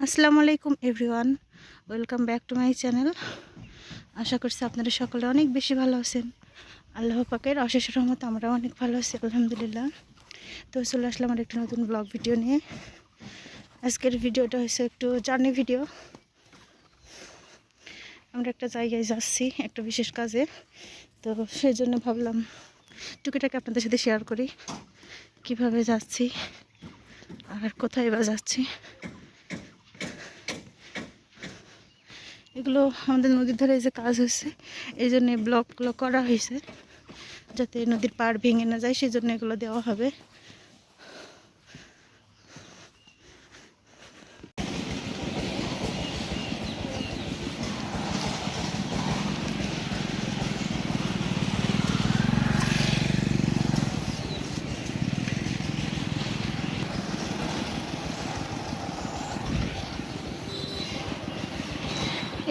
আসসালামু আলাইকুম everyone, welcome back to my channel. আশা করছি আপনারা সকলে অনেক বেশি ভালো আছেন। আল্লাহ পাকের অশেষ রহমতে আমরা অনেক ভালো আছি, আলহামদুলিল্লাহ। তো চলে আসলাম আমার একটা নতুন ব্লগ ভিডিও নিয়ে। আজকের ভিডিওটা হচ্ছে একটু জার্নি ভিডিও। আমরা একটা জায়গায় যাচ্ছি একটা বিশেষ কাজে, তো সেই জন্য ভাবলাম টুকিটাকে আপনাদের সাথে শেয়ার করি কিভাবে যাচ্ছি আর কোথায় বা যাচ্ছি। এগুলো আমাদের নদীর ধারে যে কাজ হয়েছে এই জন্য ব্লকগুলো করা হয়েছে, যাতে নদীর পাড় ভেঙে না যায়, সেই জন্য এগুলো দেওয়া হবে।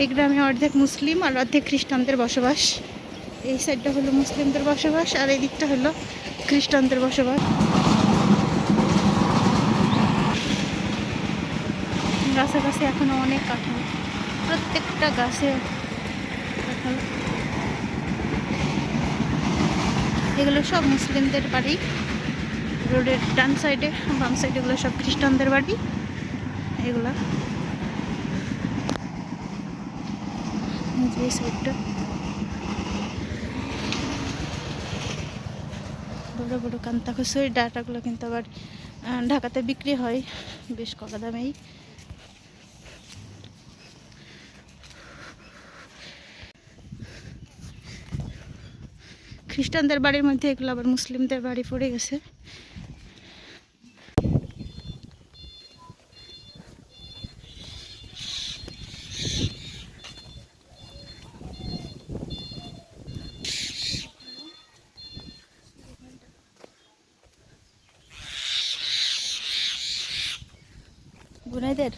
এই গ্রামে অর্ধেক মুসলিম আর অর্ধেক খ্রিস্টানদের বসবাস। এই সাইডটা হলো মুসলিমদের বসবাস আর এই দিকটা হলো খ্রিস্টানদের বসবাস। গাছে গাছে এখনো অনেক কাঁঠাল, প্রত্যেকটা গাছে কাঁঠাল। এগুলো সব মুসলিমদের বাড়ি। রোডের ডান সাইডে বাম সাইডে এগুলো সব খ্রিস্টানদের বাড়ি। এগুলা যে সাইডটা বড় বড় কান্তা খসুর ডাটাগুলো কিন্তু আবার ঢাকাতে বিক্রি হয় বেশ কড়া দামেই। খ্রিস্টানদের বাড়ির মধ্যে এগুলো আবার মুসলিমদের বাড়ি পড়ে গেছে। বুনাইদের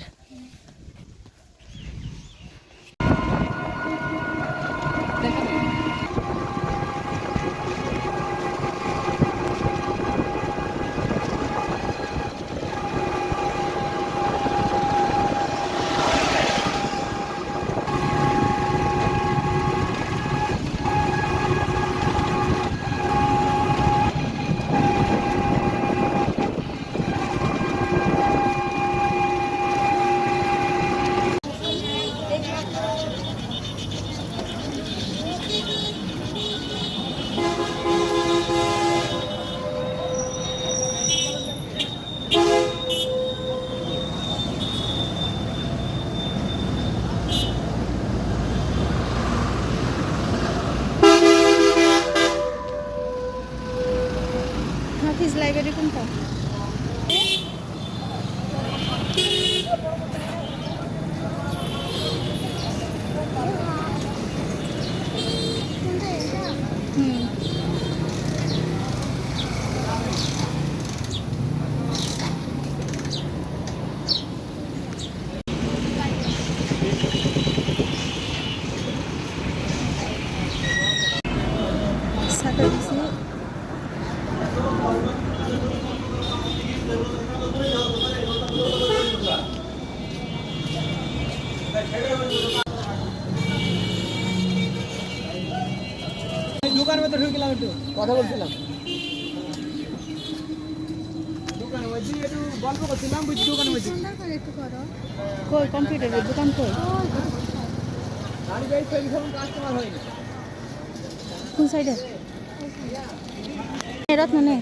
হাফিজ লাইব্রেরি কোনটা? সাথে দিছি দোকানের মধ্যে ঢুকলাম, একটু কথা বলছিলাম। দোকানের মধ্যে একটু গল্প করছিলাম, বুঝছি দোকানের মধ্যে। কই কম্পিউটারের দোকান কই? গাড়ি গাড়ি তৈরি করুন, কাস্টমার হয়নি। কোন সাইডে? রত্ন নেই।